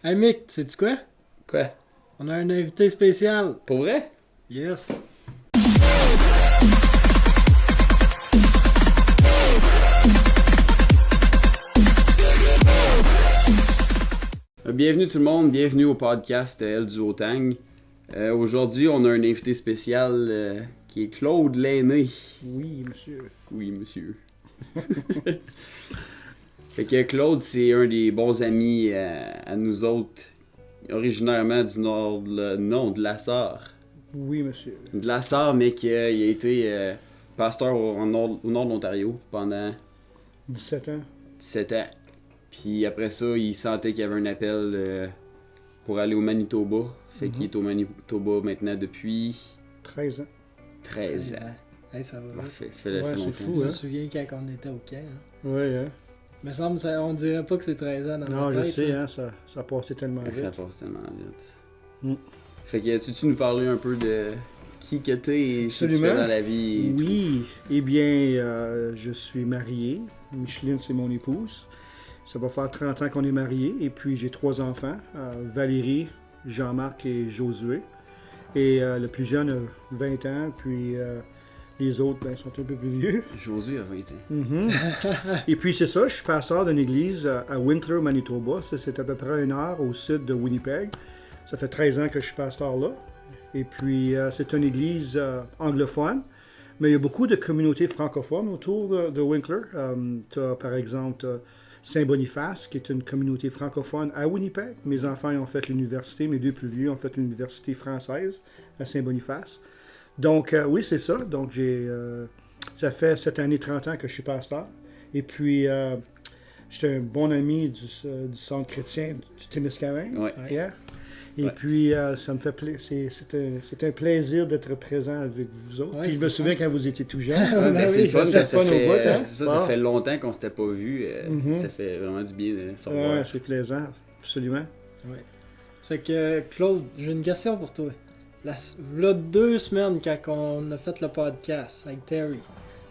Hey Mick, sais-tu quoi? Quoi? On a un invité spécial. Pour vrai? Yes. Bienvenue tout le monde, bienvenue au podcast Elle du Haut-Tang. Aujourd'hui, on a un invité spécial qui est Claude Lainé. Oui, monsieur. Oui, monsieur. Fait que Claude, c'est un des bons amis à nous autres, originairement du nord de la Sarre. Oui, monsieur. De la Sarre, mais qui a été pasteur au nord de l'Ontario pendant 17 ans. 17 ans. Puis après ça, il sentait qu'il y avait un appel pour aller au Manitoba. Fait qu'il est au Manitoba maintenant depuis 13 ans. 13 ans. Hey, ça va. Parfait, ça fait Ouais, longtemps. c'est fou, Je hein? me souviens quand on était au camp. Hein. Oui, hein? Me semble on dirait pas que c'est 13 ans dans Non, ma je tête. sais, là. hein, ça a passé tellement Fait que ça vite. passe tellement vite. Mm. Fait que tu nous parler un peu de qui que t'es et ce que tu fais Absolument. dans la vie et tout? Oui, eh bien, je suis marié. Micheline, c'est mon épouse. Ça va faire 30 ans qu'on est mariés. Et puis, j'ai 3 enfants. Valérie, Jean-Marc et Josué. Et le plus jeune a 20 ans. Puis, les autres, ben, sont un peu plus vieux. Josué a 20 ans. Mhm. Et puis c'est ça, je suis pasteur d'une église à Winkler, Manitoba. Ça, c'est à peu près 1 heure au sud de Winnipeg. Ça fait 13 ans que je suis pasteur là. Et puis c'est une église anglophone, mais il y a beaucoup de communautés francophones autour de Winkler. Tu as par exemple Saint-Boniface, qui est une communauté francophone à Winnipeg. Mes enfants ont fait l'université, mes 2 plus vieux ont fait l'université française à Saint-Boniface. Donc, oui, c'est ça. Donc, ça fait cette année 30 ans que je suis pasteur. Et puis, j'étais un bon ami du centre chrétien du Témiscamingue. Ouais. Yeah. Et Ouais. puis, ça me fait plaisir. C'est un plaisir d'être présent avec vous autres. Ouais, Puis, je c'est me souviens fun. quand vous étiez tout jeune. Ouais, ben, c'est le fun, c'est ça fun au fait, bout, hein? ça Bon. fait longtemps qu'on s'était pas vu. Mhm. Ça fait vraiment du bien de se revoir. Ouais, c'est plaisant, absolument. Ouais. Fait que Claude, j'ai une question pour toi. V'là 2 semaines quand on a fait le podcast avec Terry.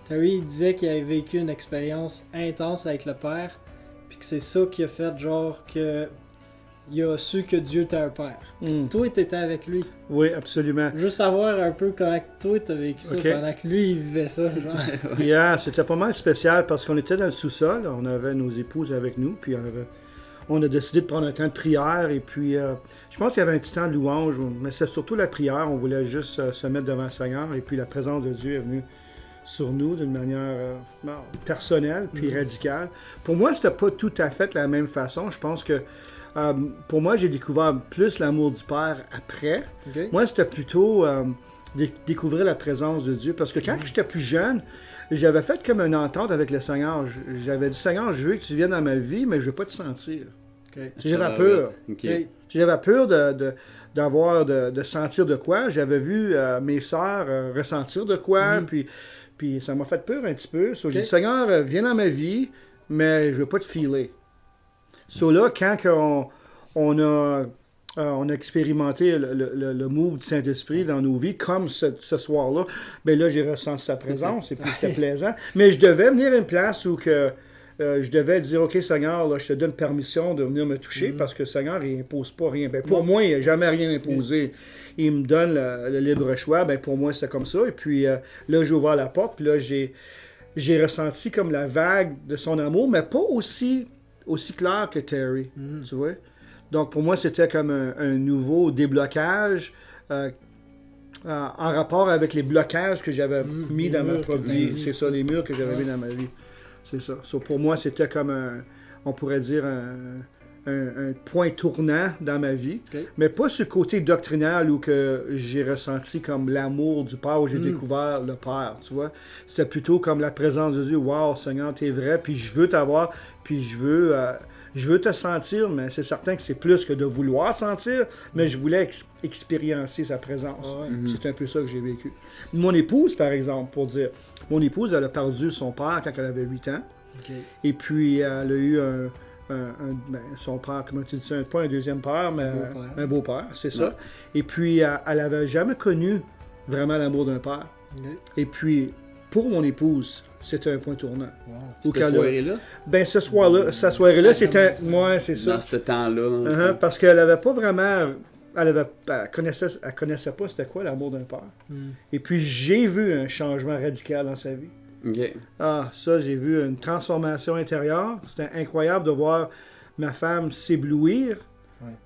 Terry il disait qu'il avait vécu une expérience intense avec le Père. Puis que c'est ça qui a fait genre que il a su que Dieu était un Père. Mm. Toi, t'étais avec lui. Oui, absolument. Juste savoir un peu comment toi t'as vécu ça Ok. pendant que lui il vivait ça. Genre. Yeah, c'était pas mal spécial parce qu'on était dans le sous-sol, on avait nos épouses avec nous, puis on a décidé de prendre un temps de prière, et puis je pense qu'il y avait un petit temps de louange, mais c'est surtout la prière, on voulait juste se mettre devant le Seigneur, et puis la présence de Dieu est venue sur nous d'une manière personnelle, puis radicale. Pour moi, c'était pas tout à fait la même façon, je pense que pour moi, j'ai découvert plus l'amour du Père après. Ok? Moi, c'était plutôt découvrir la présence de Dieu. Parce que quand j'étais plus jeune, j'avais fait comme une entente avec le Seigneur. J'avais dit, Seigneur, je veux que tu viennes dans ma vie, mais je veux pas te sentir. Ok. J'avais peur. Ok. Ok. J'avais peur de sentir de quoi. J'avais vu mes sœurs ressentir de quoi. Puis ça m'a fait peur un petit peu. So, j'ai dit, Seigneur, viens dans ma vie, mais je veux pas te filer. So là, quand on a expérimenté le move du Saint-Esprit dans nos vies, comme ce soir-là, ben là, j'ai ressenti sa présence, et puis c'était plaisant. Mais je devais venir à une place où que je devais dire, OK, Seigneur, là, je te donne permission de venir me toucher, parce que Seigneur, il impose pas rien. Ben, pour moi, il n'a jamais rien imposé. Il me donne le libre choix. Ben, pour moi, c'était comme ça. Et puis là, j'ai ouvert la porte, puis là, j'ai ressenti comme la vague de son amour, mais pas aussi clair que Terry, tu vois. Donc, pour moi, c'était comme un nouveau déblocage en rapport avec les blocages que j'avais mis les dans ma murs propre que t'avais vie. mis. C'est ça, les murs que j'avais mis dans ma vie. C'est ça. So, pour moi, c'était comme on pourrait dire, un point tournant dans ma vie. Ok. Mais pas ce côté doctrinal où que j'ai ressenti comme l'amour du Père, où j'ai découvert le Père, tu vois. C'était plutôt comme la présence de Dieu. Wow, Seigneur, t'es vrai, puis je veux t'avoir, puis je veux te sentir, mais c'est certain que c'est plus que de vouloir sentir, mais je voulais expériencer sa présence. Ah ouais. C'est un peu ça que j'ai vécu. Mon épouse, par exemple, pour dire, mon épouse, elle a perdu son père quand elle avait 8 ans, Ok. et puis elle a eu son père, comment tu dis ça, pas un deuxième père, mais beau-père. un beau-père, c'est ça. Ouais. Et puis elle n'avait jamais connu vraiment l'amour d'un père. Ok. Et puis, pour mon épouse, c'était un point tournant. Wow. Cette soirée-là? Ben, ce soir-là, cette soirée-là, c'était... Ouais, c'est ça. Dans ce temps-là. Parce qu'elle avait pas vraiment... Elle connaissait pas c'était quoi l'amour d'un père. Et puis, j'ai vu un changement radical dans sa vie. OK. Ah, ça, j'ai vu une transformation intérieure. C'était incroyable de voir ma femme s'éblouir,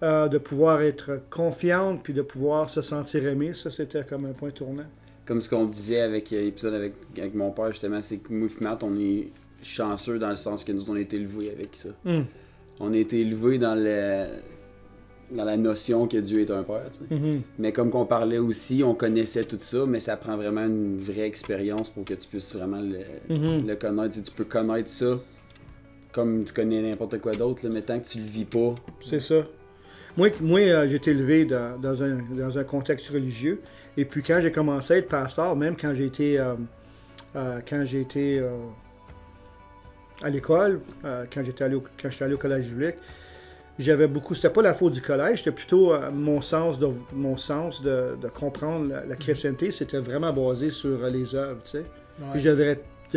de pouvoir être confiante, puis de pouvoir se sentir aimée. Ça, c'était comme un point tournant. Comme ce qu'on disait avec l'épisode avec mon père, justement, c'est que moi et Matt, on est chanceux dans le sens que nous, on a été élevés avec ça. On a été élevés dans la notion que Dieu est un père. Tu sais. Mais comme qu'on parlait aussi, on connaissait tout ça, mais ça prend vraiment une vraie expérience pour que tu puisses vraiment le connaître. Tu sais, tu peux connaître ça comme tu connais n'importe quoi d'autre, mais tant que tu le vis pas. C'est ça. Moi j'ai été élevé dans un contexte religieux. Et puis quand j'ai commencé à être pasteur, même quand j'ai été à l'école, quand j'étais allé au collège biblique, j'avais beaucoup. C'était pas la faute du collège, c'était plutôt mon sens de comprendre la chrétienté. C'était vraiment basé sur les œuvres, tu sais. Ouais. Je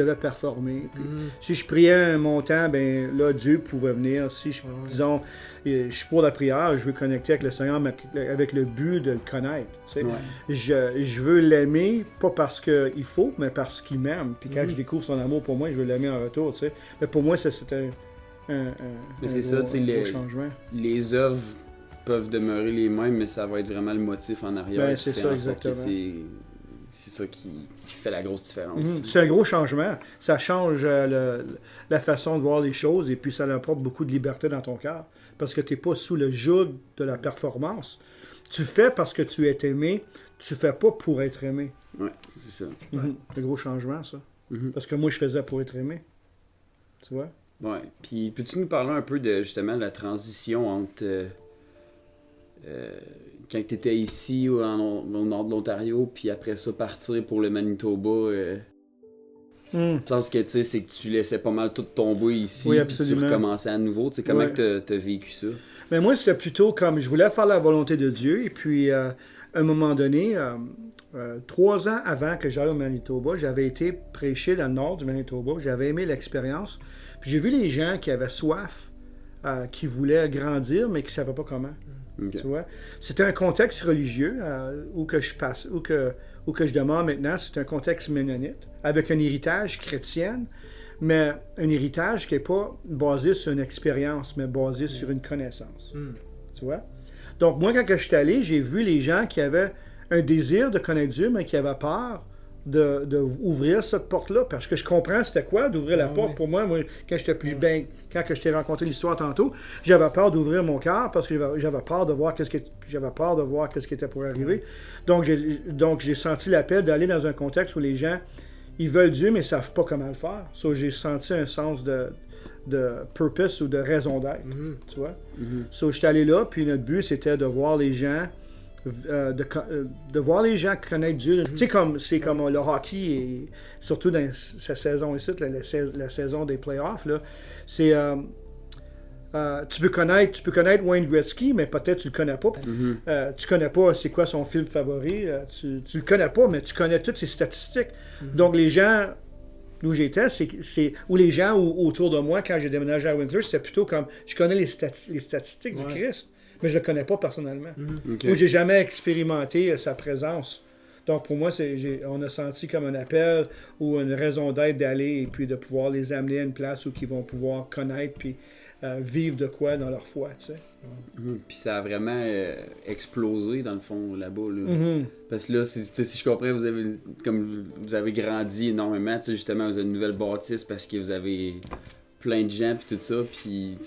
devais performer. Puis, si je priais un montant, ben là, Dieu pouvait venir. Si disons, je suis pour la prière, je veux connecter avec le Seigneur, mais avec le but de le connaître. Tu sais. Je veux l'aimer, pas parce qu'il faut, mais parce qu'il m'aime. Puis quand je découvre son amour pour moi, je veux l'aimer en retour. Tu sais. Mais pour moi, c'était un gros changement. Les œuvres peuvent demeurer les mêmes, mais ça va être vraiment le motif en arrière. Ben, c'est ça, exactement. C'est ça qui fait la grosse différence. C'est un gros changement. Ça change la façon de voir les choses et puis ça apporte beaucoup de liberté dans ton cœur. Parce que tu n'es pas sous le joug de la performance. Tu fais parce que tu es aimé. Tu fais pas pour être aimé. Oui, c'est ça. C'est un gros changement, ça. Parce que moi, je faisais pour être aimé. Tu vois? Oui. Puis, peux-tu nous parler un peu de, justement, la transition entre... quand tu étais ici au nord de l'Ontario, puis après ça partir pour le Manitoba, le sens que tu sais, c'est que tu laissais pas mal tout tomber ici, oui, puis tu recommençais à nouveau. Tu sais, comment tu as vécu ça? Mais moi, c'était plutôt comme je voulais faire la volonté de Dieu, et puis à un moment donné, 3 ans avant que j'aille au Manitoba, j'avais été prêcher dans le nord du Manitoba, j'avais aimé l'expérience, puis j'ai vu les gens qui avaient soif, qui voulaient grandir, mais qui ne savaient pas comment. Okay. Tu vois? C'était un contexte religieux où que je demeure maintenant. C'est un contexte ménonite, avec un héritage chrétien, mais un héritage qui n'est pas basé sur une expérience, mais basé sur une connaissance. Tu vois? Donc, moi, quand je suis allé, j'ai vu les gens qui avaient un désir de connaître Dieu, mais qui avaient peur d'ouvrir cette porte-là, parce que je comprends c'était quoi d'ouvrir la porte. Pour moi, quand j'étais plus quand je t'ai raconté l'histoire tantôt, j'avais peur d'ouvrir mon cœur parce que j'avais peur de voir qu'est-ce qui était pour arriver. Donc j'ai senti l'appel d'aller dans un contexte où les gens ils veulent Dieu mais ils savent pas comment le faire. So, j'ai senti un sens de purpose ou de raison d'être, tu vois. So, j'étais allé là, puis notre but c'était de voir les gens de voir les gens connaître Dieu. Tu sais, c'est comme le hockey, et surtout dans sa saison ici, la saison des playoffs, là, c'est... tu peux connaître Wayne Gretzky, mais peut-être tu le connais pas. Tu connais pas c'est quoi son film favori. Tu le connais pas, mais tu connais toutes ses statistiques. Donc les gens où j'étais, ou les gens autour de moi, quand j'ai déménagé à Winkler, c'était plutôt comme, je connais les statistiques du Christ, mais je le connais pas personnellement. Okay. Ou j'ai jamais expérimenté sa présence. Donc pour moi, on a senti comme un appel ou une raison d'être d'aller et puis de pouvoir les amener à une place où ils vont pouvoir connaître puis vivre de quoi dans leur foi, tu sais. Puis ça a vraiment explosé dans le fond là-bas. Là. Parce que là, si je comprends, vous avez grandi énormément, justement, vous avez une nouvelle bâtisse parce que vous avez plein de gens puis tout ça, puis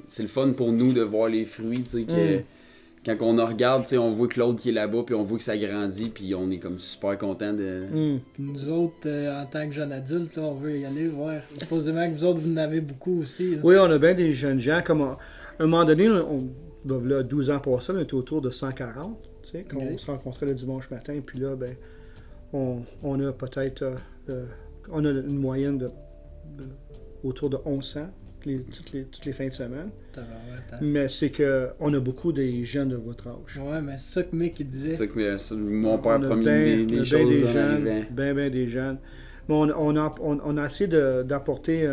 c'est le fun pour nous de voir les fruits, tu sais, que quand on en regarde, on voit Claude qui est là-bas, puis on voit que ça grandit, puis on est comme super content de... Puis nous autres, en tant que jeunes adultes, là, on veut y aller voir. Supposément que vous autres, vous en avez beaucoup aussi. Là. Oui, on a bien des jeunes gens. Comme à un moment donné, là, 12 ans passés, on était autour de 140, tu sais, quand on se rencontrait le dimanche matin, puis là, ben, on a peut-être... on a une moyenne de autour de 1100. Toutes les fins de semaine. Mais c'est qu'on a beaucoup des jeunes de votre âge. Ouais, mais c'est ça que Mick il disait. C'est ça que mon père a promis des choses des jeunes. Mais on a essayé d'apporter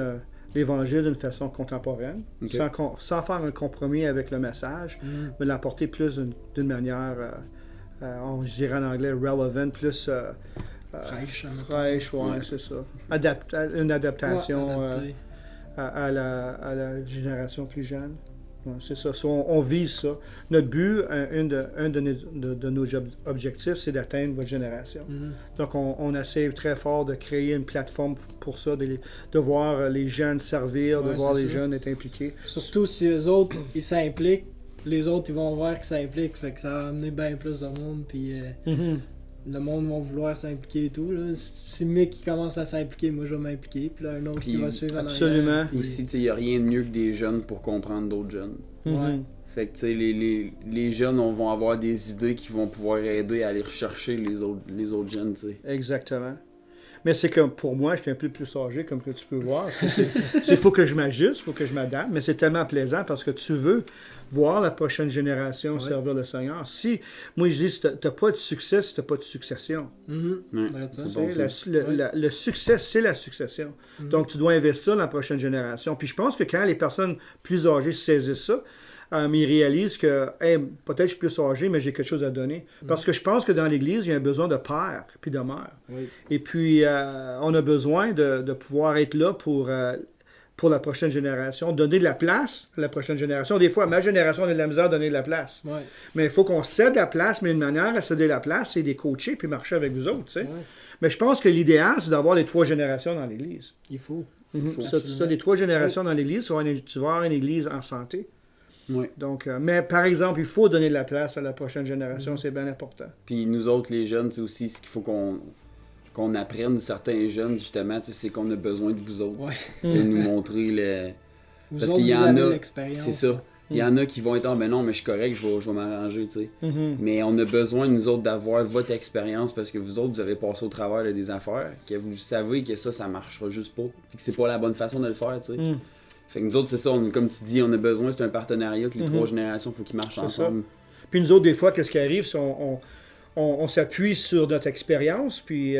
l'Évangile d'une façon contemporaine, sans faire un compromis avec le message, mais l'apporter plus d'une manière, je dirais en anglais, relevant, plus fraîche, ouais, c'est ça. Une adaptation à la génération plus jeune. Ouais, c'est ça. On vise ça. Notre but, un de nos objectifs, c'est d'atteindre votre génération. Donc, on essaie très fort de créer une plateforme pour ça, de voir les jeunes servir, de voir les jeunes être impliqués. Surtout si eux autres, ils s'impliquent, les autres, ils vont voir qu'ils s'impliquent, ça fait que ça va amener bien plus de monde, puis le monde va vouloir s'impliquer et tout. Là. Si Mick qui commence à s'impliquer, moi je vais m'impliquer, puis là, un autre qui va suivre en arrière. Absolument. Puis... Aussi, il n'y a rien de mieux que des jeunes pour comprendre d'autres jeunes. Ouais. Fait que, tu sais, les jeunes vont avoir des idées qui vont pouvoir aider à aller rechercher les autres jeunes, tu sais. Exactement. Mais c'est que pour moi, j'étais un peu plus âgé, comme que tu peux voir. Il faut que je m'ajuste, il faut que je m'adapte, mais c'est tellement plaisant parce que tu veux voir la prochaine génération servir le Seigneur. Moi je dis, si tu n'as pas de succès, si tu n'as pas de succession. Le succès, c'est la succession. Donc tu dois investir dans la prochaine génération. Puis je pense que quand les personnes plus âgées saisissent ça, ils réalisent que peut-être je suis plus âgé, mais j'ai quelque chose à donner. Parce que je pense que dans l'Église, il y a un besoin de père puis de mère. Oui. Et puis, on a besoin de pouvoir être là pour la prochaine génération, donner de la place à la prochaine génération. Des fois, ma génération a de la misère à donner de la place. Ouais. Mais il faut qu'on cède la place, mais une manière à céder la place, c'est de les coacher puis marcher avec vous autres. Tu sais. Ouais. Mais je pense que l'idéal, c'est d'avoir les 3 générations dans l'Église. Il faut. Tu as les 3 générations dans l'Église, tu vas avoir une Église en santé. Oui. Donc, mais par exemple, il faut donner de la place à la prochaine génération, c'est bien important. Puis nous autres, les jeunes, c'est aussi ce qu'il faut qu'on apprenne certains jeunes, justement, c'est qu'on a besoin de vous autres pour nous montrer le... Vous Parce autres, qu'il y vous en avez a, l'expérience. c'est ça. Il y en a qui vont être, ben non, mais je suis correct, je vais m'arranger, tu sais. Mais on a besoin, nous autres, d'avoir votre expérience parce que vous autres, vous avez passé au travers de des affaires, que vous savez que ça marchera juste pas. Puis que c'est pas la bonne façon de le faire, tu sais. Fait que nous autres, c'est ça, comme tu dis, on a besoin, c'est un partenariat que les 3 générations, il faut qu'ils marchent ensemble. Ça. Puis nous autres, des fois, qu'est-ce qui arrive, c'est on s'appuie sur notre expérience, puis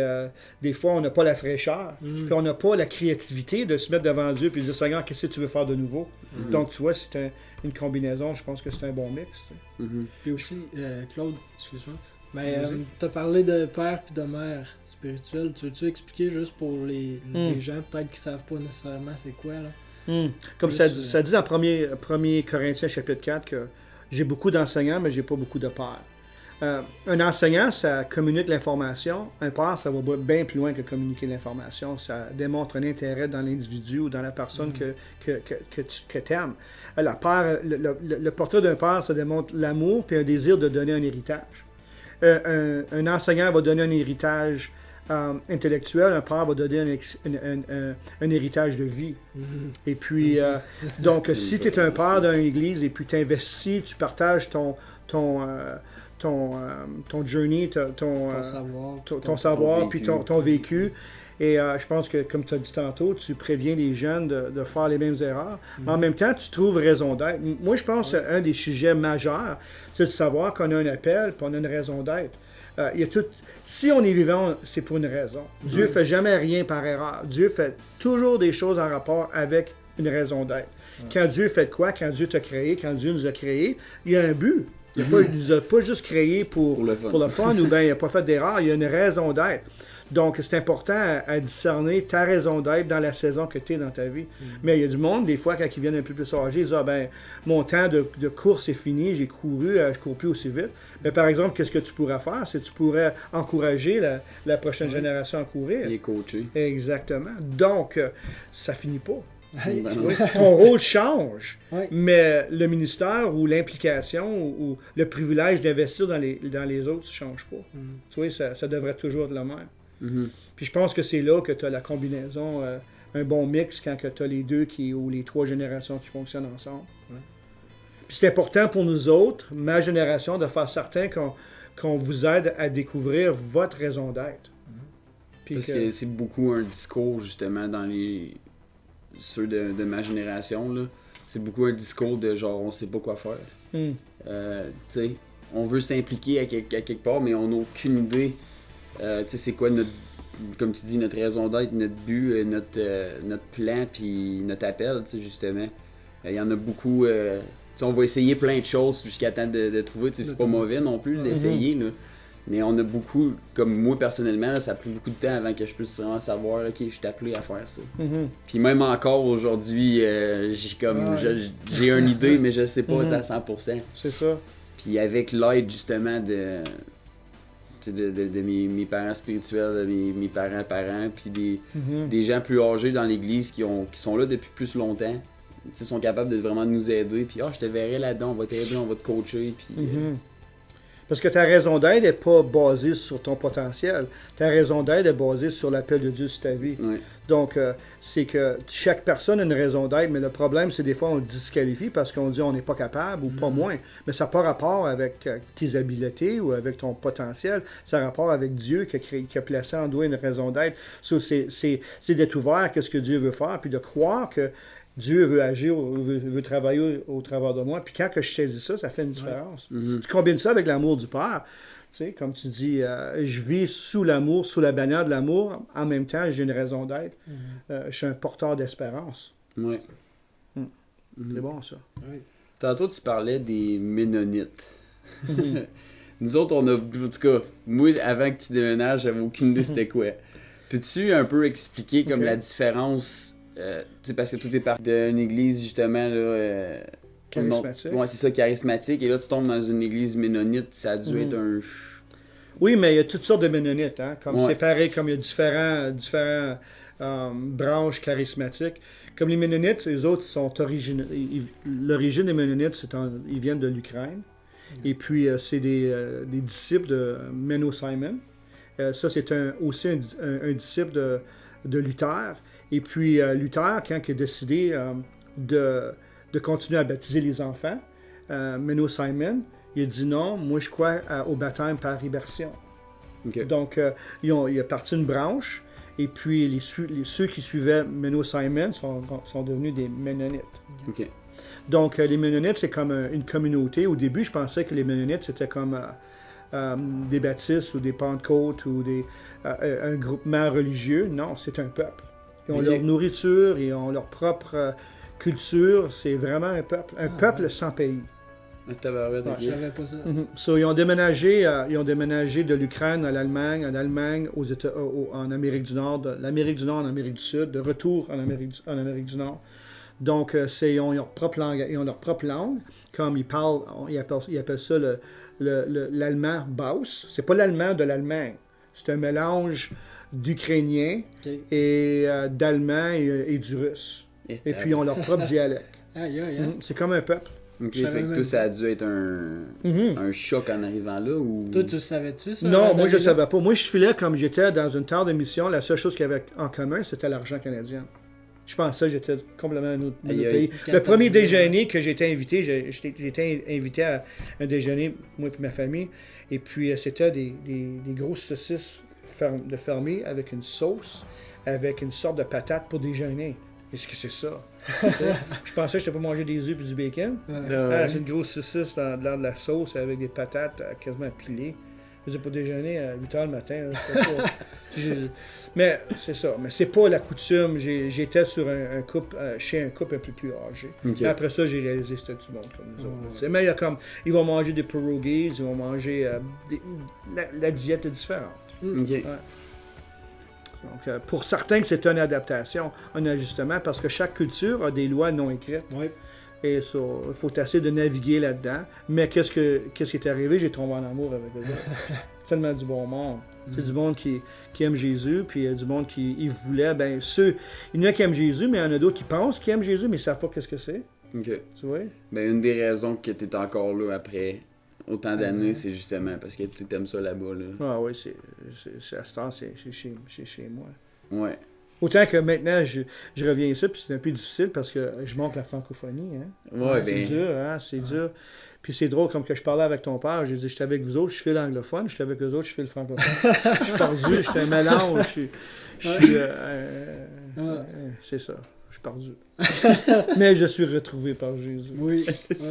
des fois, on n'a pas la fraîcheur, puis on n'a pas la créativité de se mettre devant Dieu puis de dire, Seigneur, qu'est-ce que tu veux faire de nouveau? Donc, tu vois, c'est une combinaison, je pense que c'est un bon mix. Tu sais. Puis aussi, Claude, excuse-moi, mais tu as parlé de père puis de mère spirituelle. Tu veux-tu expliquer juste pour les gens peut-être qui savent pas nécessairement c'est quoi, là? Comme ça dit en 1 Corinthiens chapitre 4 que j'ai beaucoup d'enseignants, mais j'ai pas beaucoup de pères. Un enseignant, ça communique l'information. Un père, ça va bien plus loin que communiquer l'information. Ça démontre un intérêt dans l'individu ou dans la personne que tu aimes. Le portrait d'un père, ça démontre l'amour et un désir de donner un héritage. Un enseignant va donner un héritage intellectuel, un père va donner un héritage de vie. Et puis, donc, si tu es un père d'une église et puis tu investis, tu partages ton journey, ton savoir, puis ton vécu. Et je pense que, comme tu as dit tantôt, tu préviens les jeunes de faire les mêmes erreurs. Mais en même temps, tu trouves raison d'être. Moi, je pense qu'un des sujets majeurs, c'est de savoir qu'on a un appel et on a une raison d'être. Si on est vivant, c'est pour une raison. Dieu ne fait jamais rien par erreur. Dieu fait toujours des choses en rapport avec une raison d'être. Quand Dieu fait quoi? Quand Dieu t'a créé, quand Dieu nous a créés, il y a un but. Il ne nous a pas juste créés pour le fun ou bien il n'a pas fait d'erreur. Il y a une raison d'être. Donc, c'est important à discerner ta raison d'être dans la saison que tu es dans ta vie. Mais il y a du monde, des fois, quand ils viennent un peu plus âgés, ils disent « Ah ben, mon temps de course est fini, j'ai couru, je ne cours plus aussi vite. » Mais par exemple, qu'est-ce que tu pourrais faire? C'est que tu pourrais encourager la prochaine génération à courir. Les coacher. Exactement. Donc, ça finit pas. Oui. Ton rôle change, Oui. mais le ministère ou l'implication ou le privilège d'investir dans les autres ne change pas. Tu vois, ça devrait toujours être le même. Puis je pense que c'est là que tu as la combinaison, un bon mix quand tu as les deux ou les 3 générations qui fonctionnent ensemble. Ouais. Puis c'est important pour nous autres, ma génération, de faire certain qu'on vous aide à découvrir votre raison d'être. Parce que c'est beaucoup un discours, justement, dans ceux de ma génération, là. C'est beaucoup un discours de genre, on sait pas quoi faire. Tu sais, on veut s'impliquer à quelque part, mais on n'a aucune idée. Tu sais, c'est quoi comme tu dis, notre raison d'être, notre but, notre plan, puis notre appel, tu sais, justement. Il y en a beaucoup. Tu sais, on va essayer plein de choses jusqu'à temps de trouver. Tu sais, c'est pas mauvais non plus d'essayer, là. Mais on a beaucoup, comme moi personnellement, là, ça a pris beaucoup de temps avant que je puisse vraiment savoir, ok, je suis appelé à faire ça. Puis même encore aujourd'hui, j'ai une idée, mais je sais pas à 100%. C'est ça. Puis avec l'aide justement de mes parents spirituels, de mes parents, puis des gens plus âgés dans l'église qui sont là depuis plus longtemps, tu sais, sont capables de vraiment nous aider. Puis je te verrai là-dedans, on va t'aider, on va te coacher. Puis, Parce que ta raison d'être n'est pas basée sur ton potentiel. Ta raison d'être est basée sur l'appel de Dieu sur ta vie. Ouais. Donc, c'est que chaque personne a une raison d'être, mais le problème, c'est des fois on le disqualifie parce qu'on dit on n'est pas capable ou pas moins. Mais ça n'a pas rapport avec tes habiletés ou avec ton potentiel. Ça a rapport avec Dieu qui a placé en toi une raison d'être. So, c'est d'être ouvert à ce que Dieu veut faire, puis de croire que Dieu veut agir, veut travailler au travers de moi. Puis quand que je saisis ça, ça fait une différence. Tu combines ça avec l'amour du Père. Tu sais, comme tu dis, je vis sous l'amour, sous la bannière de l'amour. En même temps, j'ai une raison d'être. Je suis un porteur d'espérance. Oui. C'est bon, ça. Oui. Tantôt, tu parlais des Ménonites. Nous autres, on a... En tout cas, moi, avant que tu déménages, j'avais aucune idée c'était quoi. Peux-tu un peu expliquer comme la différence... tu sais, parce que tout est parti d'une église, justement, là... Charismatique. Ouais, c'est ça, charismatique. Et là, tu tombes dans une église ménonite, ça a dû être un... Oui, mais il y a toutes sortes de Ménonites. Hein? Comme Ouais. c'est pareil, comme il y a différents branches charismatiques. Comme les Ménonites, les autres sont originaux. L'origine des Ménonites, ils viennent de l'Ukraine. Et puis, c'est des disciples de Menno Simon. Ça, c'est aussi un disciple de Luther. Et puis, Luther, quand il a décidé de continuer à baptiser les enfants, Menno Simon, il a dit non, moi je crois au baptême par immersion. Okay. Donc, il a parti une branche, et puis ceux qui suivaient Menno Simon sont devenus des Ménonites. Okay. Donc, les Ménonites, c'est comme une communauté. Au début, je pensais que les Ménonites, c'était comme des baptistes ou des Pentecôtes ou un groupement religieux. Non, c'est un peuple. Ils ont leur nourriture, ils ont leur propre culture. C'est vraiment un peuple. Un peuple sans pays. Je savais pas ça. So, ils ont déménagé de l'Ukraine à l'Allemagne, en Amérique du Nord, de l'Amérique du Nord en Amérique du Sud, de retour en Amérique du Nord. Donc, ils ont leur propre langue, comme ils appellent ça l'allemand Baus. C'est pas l'allemand de l'Allemagne. C'est un mélange d'ukrainien et d'allemand et du russe. Et puis, ils ont leur propre dialecte. C'est comme un peuple. Ok, fait que toi, ça a dû être un choc en arrivant là, ou... Toi, tu le savais-tu, ça? Non, moi, je ne savais pas. Moi, je filais comme j'étais dans une terre de mission. La seule chose qu'il y avait en commun, c'était l'argent canadien. Je pensais que j'étais complètement un autre pays. Le premier déjeuner que j'ai été invité, j'ai été invité à un déjeuner, moi et ma famille, et puis c'était des grosses saucisses de fermier avec une sauce, avec une sorte de patate pour déjeuner. Qu'est-ce que c'est ça? Je pensais que je n'étais pas manger des œufs et du bacon. C'est une grosse saucisse dans de la sauce avec des patates quasiment pilées. Je faisais pour déjeuner à 8h le matin. Mais c'est ça. Mais c'est pas la coutume. J'étais sur chez un couple un peu plus âgé. Okay. Mais après ça, j'ai réalisé que c'était du monde comme nous autres. Mais il y a comme... Ils vont manger des pierogies, ils vont manger... la diète est différente. Ok. Ouais. Donc, pour certains, c'est une adaptation, un ajustement, parce que chaque culture a des lois non écrites. Oui. Et ça, il faut essayer de naviguer là-dedans. Mais qu'est-ce qui est arrivé? J'ai tombé en amour avec eux autres. Tellement du bon monde. C'est du monde qui aime Jésus, puis il y a du monde qui voulait. Ben, il y en a qui aiment Jésus, mais il y en a d'autres qui pensent qu'ils aiment Jésus, mais ils ne savent pas qu'est-ce que c'est. Ok. Tu vois? Ben, une des raisons que tu es encore là après autant d'années, c'est justement parce que tu aimes ça là-bas. Là. Ah oui, c'est à ce temps, c'est chez moi. Ouais. Autant que maintenant, je reviens ici, puis c'est un peu difficile parce que je manque la francophonie. Hein? Ouais, C'est dur, hein? C'est dur. Puis c'est drôle, comme que je parlais avec ton père, j'ai dit, j'étais avec vous autres, je fais l'anglophone, j'étais avec eux autres, je fais le francophone. Je suis perdu, j'étais un mélange, c'est ça, je suis perdu. Mais je suis retrouvé par Jésus. Oui.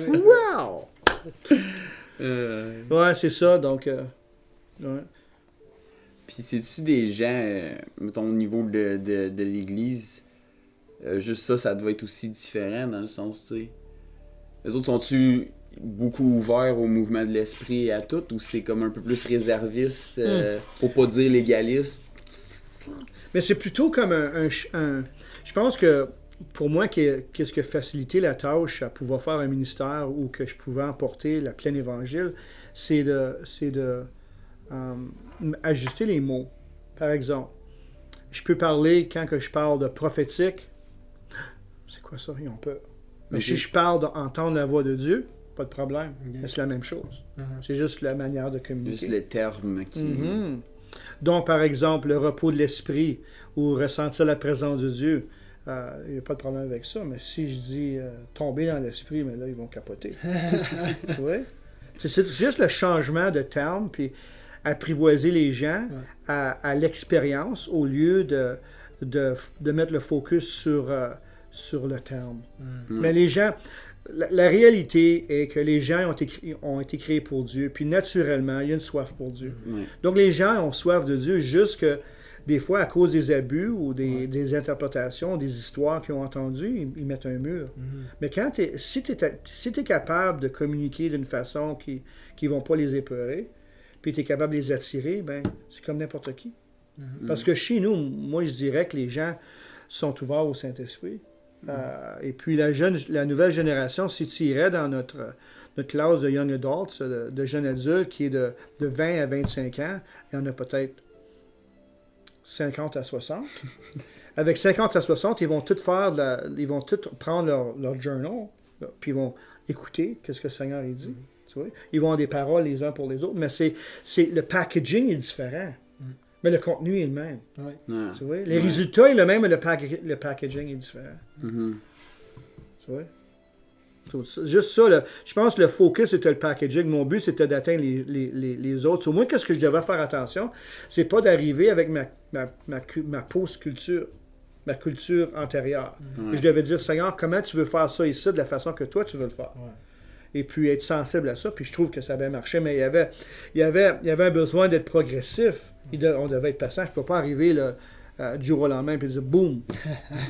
Wow! Ouais, c'est ça, donc... ouais. Puis c'est-tu des gens, mettons au niveau de l'Église, juste ça doit être aussi différent dans le sens, tu sais. Les autres sont-tu beaucoup ouverts au mouvement de l'esprit et à tout, ou c'est comme un peu plus réserviste, pour pas dire légaliste? Mais c'est plutôt comme je pense que pour moi, qu'est-ce qui a facilité la tâche à pouvoir faire un ministère ou que je pouvais emporter la pleine évangile, c'est de ajuster les mots. Par exemple, je peux parler, quand que je parle de prophétique, c'est quoi ça? Ils ont peur. Mais si je parle d'entendre la voix de Dieu, pas de problème. Okay. C'est la même chose. C'est juste la manière de communiquer. Juste les termes qui... Donc, par exemple, le repos de l'esprit ou ressentir la présence de Dieu, il n'y a pas de problème avec ça. Mais si je dis tomber dans l'esprit, mais là, ils vont capoter. Tu vois? C'est juste le changement de terme, puis apprivoiser les gens à l'expérience au lieu de mettre le focus sur le terme. Mais les gens... La réalité est que les gens ont été créés pour Dieu, puis naturellement, il y a une soif pour Dieu. Donc les gens ont soif de Dieu, juste que des fois, à cause des abus ou des interprétations, des histoires qu'ils ont entendues, ils mettent un mur. Mais si tu es capable de communiquer d'une façon qui ne vont pas les épeurer, puis tu es capable de les attirer, ben c'est comme n'importe qui. Parce que chez nous, moi je dirais que les gens sont ouverts au Saint-Esprit. Et puis la nouvelle génération, si tu irais dans notre classe de Young Adults, de jeunes adultes, qui est de 20 à 25 ans, il y en a peut-être 50 à 60. Avec 50 à 60, ils vont tous prendre leur journal, puis ils vont écouter ce que le Seigneur il dit. Tu vois? Ils vont avoir des paroles les uns pour les autres, mais le packaging est différent. Mais le contenu est le même. Tu vois? Les résultats est le même, mais le packaging est différent. Tu vois? Juste ça, je pense que le focus était le packaging. Mon but, c'était d'atteindre les autres. Au moins, qu'est-ce que je devais faire attention? C'est pas d'arriver avec ma post-culture, ma culture antérieure. Je devais dire, Seigneur, comment tu veux faire ça ici de la façon que toi, tu veux le faire? Et puis être sensible à ça. Puis je trouve que ça a bien marché, mais il y avait un besoin d'être progressif. On devait être patient. Je ne peux pas arriver là, du jour au lendemain et dire boum.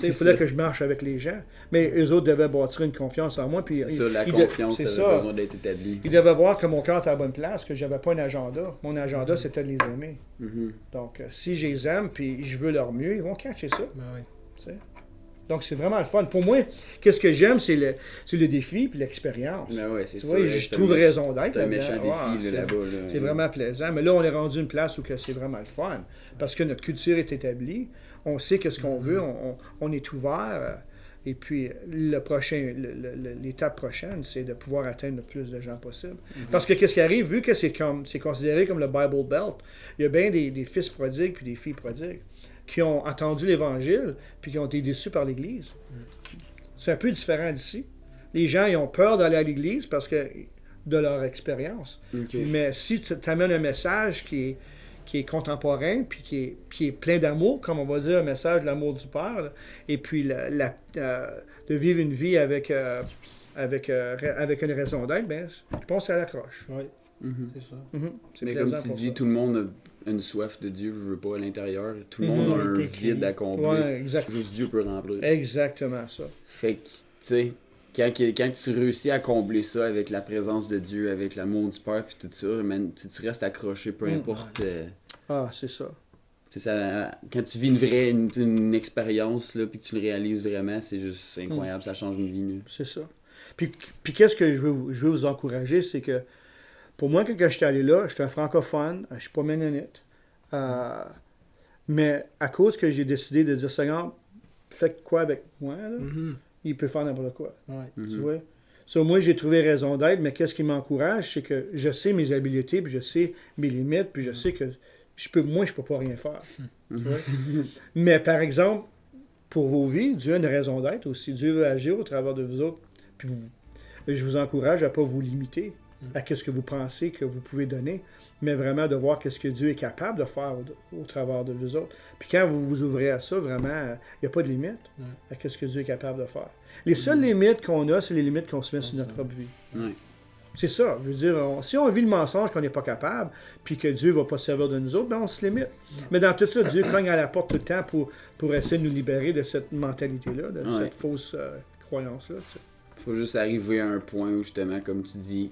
Il fallait que je marche avec les gens. Mais eux autres devaient bâtir une confiance en moi. Puis c'est ça, la confiance avait besoin d'être établie. Ils devaient voir que mon cœur était à la bonne place, que je n'avais pas un agenda. Mon agenda, c'était de les aimer. Donc, si je les aime puis je veux leur mieux, ils vont catcher ça. Donc, c'est vraiment le fun. Pour moi, qu'est-ce que j'aime, c'est le défi et l'expérience. Tu vois, je trouve raison d'être. C'est un méchant défi là-bas. C'est vraiment plaisant. Mais là, on est rendu une place où c'est vraiment le fun. Parce que notre culture est établie. On sait qu'est-ce qu'on veut. On est ouvert. Et puis, l'étape prochaine, c'est de pouvoir atteindre le plus de gens possible. Parce que qu'est-ce qui arrive, vu que c'est considéré comme le Bible Belt, il y a bien des fils prodigues puis des filles prodigues qui ont entendu l'Évangile puis qui ont été déçus par l'Église. C'est un peu différent d'ici. Les gens, ils ont peur d'aller à l'Église parce que de leur expérience. Mais si tu amènes un message qui est contemporain puis qui est plein d'amour, comme on va dire, un message de l'amour du Père, là, et puis de vivre une vie avec une raison d'être, ben, je pense que ça l'accroche. C'est ça. Mais comme tu dis, tout le monde a une soif de Dieu, veut pas à l'intérieur. Tout le monde a un vide à combler. Juste Dieu peut remplir. Exactement ça. Fait que, tu sais, quand tu réussis à combler ça avec la présence de Dieu, avec l'amour du Père puis tout ça, tu restes accroché, peu importe. C'est ça. Quand tu vis une expérience, là, puis que tu le réalises vraiment, c'est juste incroyable, ça change une vie. C'est ça. Puis qu'est-ce que je veux vous encourager, c'est que pour moi, quand j'étais allé là, j'étais un francophone, je suis pas ménonite. Mais à cause que j'ai décidé de dire, Seigneur, faites quoi avec moi, là? Il peut faire n'importe quoi. Tu vois? Moi, j'ai trouvé raison d'être, mais qu'est-ce qui m'encourage, c'est que je sais mes habiletés, puis je sais mes limites, puis je sais que je peux pas rien faire. Tu vois? Mais par exemple, pour vos vies, Dieu a une raison d'être aussi. Dieu veut agir au travers de vous autres. Puis je vous encourage à ne pas vous limiter à ce que vous pensez que vous pouvez donner, mais vraiment de voir ce que Dieu est capable de faire au travers de vous autres. Puis quand vous vous ouvrez à ça, vraiment, il n'y a pas de limite à ce que Dieu est capable de faire. Les seules limites qu'on a, c'est les limites qu'on se met sur notre propre vie. C'est ça. Je veux dire, si on vit le mensonge qu'on n'est pas capable, puis que Dieu ne va pas se servir de nous autres, ben on se limite. Mais dans tout ça, Dieu cogne à la porte tout le temps pour essayer de nous libérer de cette mentalité-là, de cette fausse croyance-là. Tu sais. Faut juste arriver à un point où, justement, comme tu dis,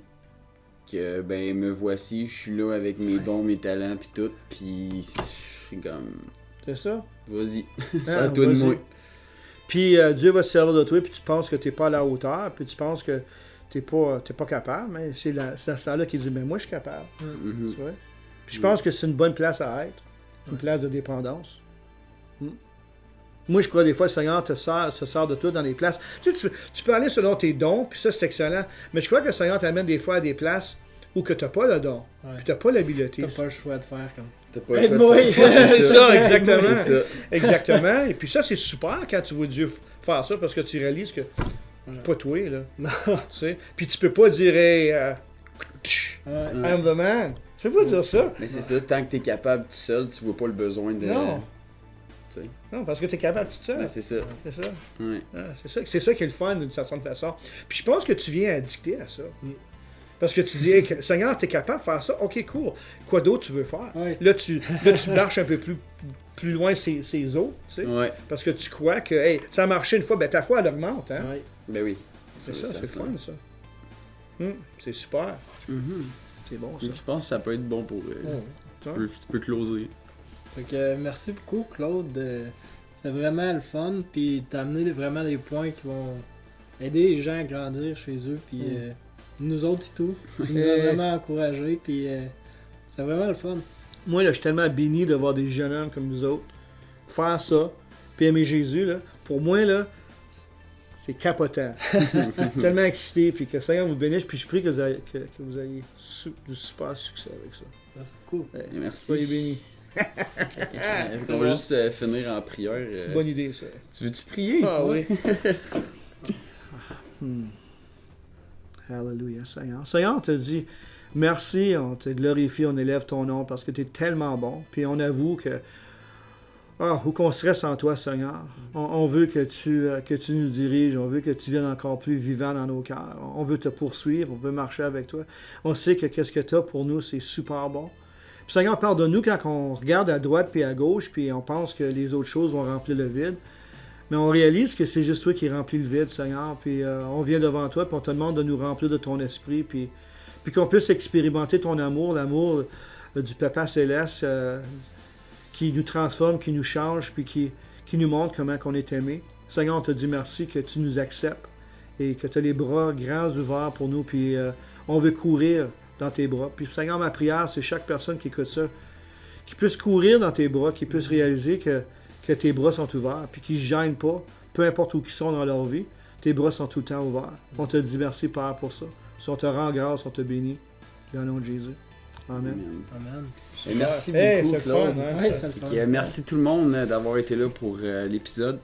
que, ben, me voici, je suis là avec mes dons, mes talents, puis tout, puis c'est comme... C'est ça? Vas-y, c'est à toi de moi. Puis Dieu va se servir de toi, puis tu penses que tu n'es pas à la hauteur, puis tu penses que tu n'es pas capable, mais c'est à ce temps-là qu'il dit, mais moi je suis capable. Mm-hmm. C'est vrai? Puis je pense que c'est une bonne place à être, une place de dépendance. Moi, je crois des fois, le Seigneur se sert de toi dans des places. Tu sais, tu peux aller selon tes dons, puis ça, c'est excellent. Mais je crois que le Seigneur t'amène des fois à des places où que tu n'as pas le don, puis tu n'as pas l'habileté. Tu n'as pas le choix de faire comme... T'as pas le choix Aide-moi! de faire C'est ça, exactement. C'est ça. Exactement. Et puis ça, c'est super quand tu vois Dieu faire ça, parce que tu réalises que c'est pas toi, là. Non. Tu sais? Puis tu peux pas dire, hey, I'm the man. Tu peux pas dire ça. Mais c'est ça, tant que t'es capable tout seul, tu vois pas le besoin de... Non. Tu sais. Non, parce que tu es capable tout seul. Ben, c'est ça. C'est ça. Ouais. C'est ça qui est le fun d'une certaine façon. Puis je pense que tu viens addicté à ça. Parce que tu dis, hey, Seigneur, tu es capable de faire ça? Ok, cool. Quoi d'autre tu veux faire? Ouais. Là, tu marches un peu plus loin ces autres, tu sais. Ouais. Parce que tu crois que, hey, ça a marché une fois, ben ta foi, elle augmente, hein? Ouais. Ben oui. C'est ça, c'est le fun, ça. C'est super. Mm-hmm. C'est bon, ça. Je pense que ça peut être bon pour... tu peux closer. Fait que merci beaucoup, Claude. C'est vraiment le fun. Puis t'as amené vraiment des points qui vont aider les gens à grandir chez eux. Puis nous autres et tout. Tu nous as vraiment encouragés. Puis c'est vraiment le fun. Moi, là, je suis tellement béni de voir des jeunes hommes comme nous autres faire ça, puis aimer Jésus, là. Pour moi, là, c'est capotant. Tellement excité, puis que le Seigneur vous bénisse, puis je prie que vous ayez du super succès avec ça. C'est cool. Merci. Soyez bénis. On va juste finir en prière. Bonne idée, ça. Tu veux-tu prier? Ah oui. Alléluia, Seigneur. Seigneur, on te dit merci, on te glorifie, on élève ton nom parce que tu es tellement bon. Puis on avoue que où qu'on serait sans toi, Seigneur. On veut que tu nous diriges, on veut que tu viennes encore plus vivant dans nos cœurs. On veut te poursuivre, on veut marcher avec toi. On sait que qu'est-ce que tu as pour nous, c'est super bon. Puis Seigneur, pardonne-nous quand on regarde à droite puis à gauche, puis on pense que les autres choses vont remplir le vide. Mais on réalise que c'est juste toi qui remplis le vide, Seigneur. Puis on vient devant toi, puis on te demande de nous remplir de ton esprit, puis qu'on puisse expérimenter ton amour, l'amour du Papa Céleste, qui nous transforme, qui nous change, puis qui nous montre comment on est aimé. Seigneur, on te dit merci que tu nous acceptes et que tu as les bras grands ouverts pour nous, puis on veut courir dans tes bras. Puis Seigneur, ma prière, c'est chaque personne qui écoute ça, qui puisse courir dans tes bras, qui puisse réaliser que tes bras sont ouverts, puis qu'ils ne se gênent pas, peu importe où ils sont dans leur vie, tes bras sont tout le temps ouverts. On te dit merci, Père, pour ça. Si on te rend grâce, on te bénit. Dans le nom de Jésus. Amen. Amen. Et merci beaucoup, Claude. Merci tout le monde d'avoir été là pour l'épisode.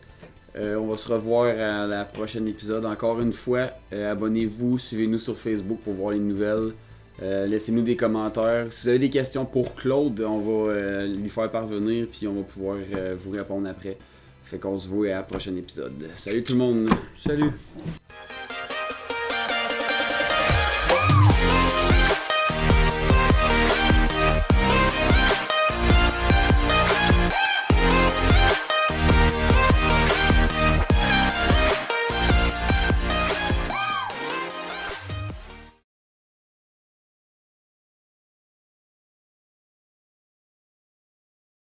On va se revoir à la prochaine épisode. Encore une fois, abonnez-vous, suivez-nous sur Facebook pour voir les nouvelles. Laissez-nous des commentaires. Si vous avez des questions pour Claude, on va lui faire parvenir puis on va pouvoir vous répondre après. Fait qu'on se voit à la prochaine épisode. Salut tout le monde! Salut!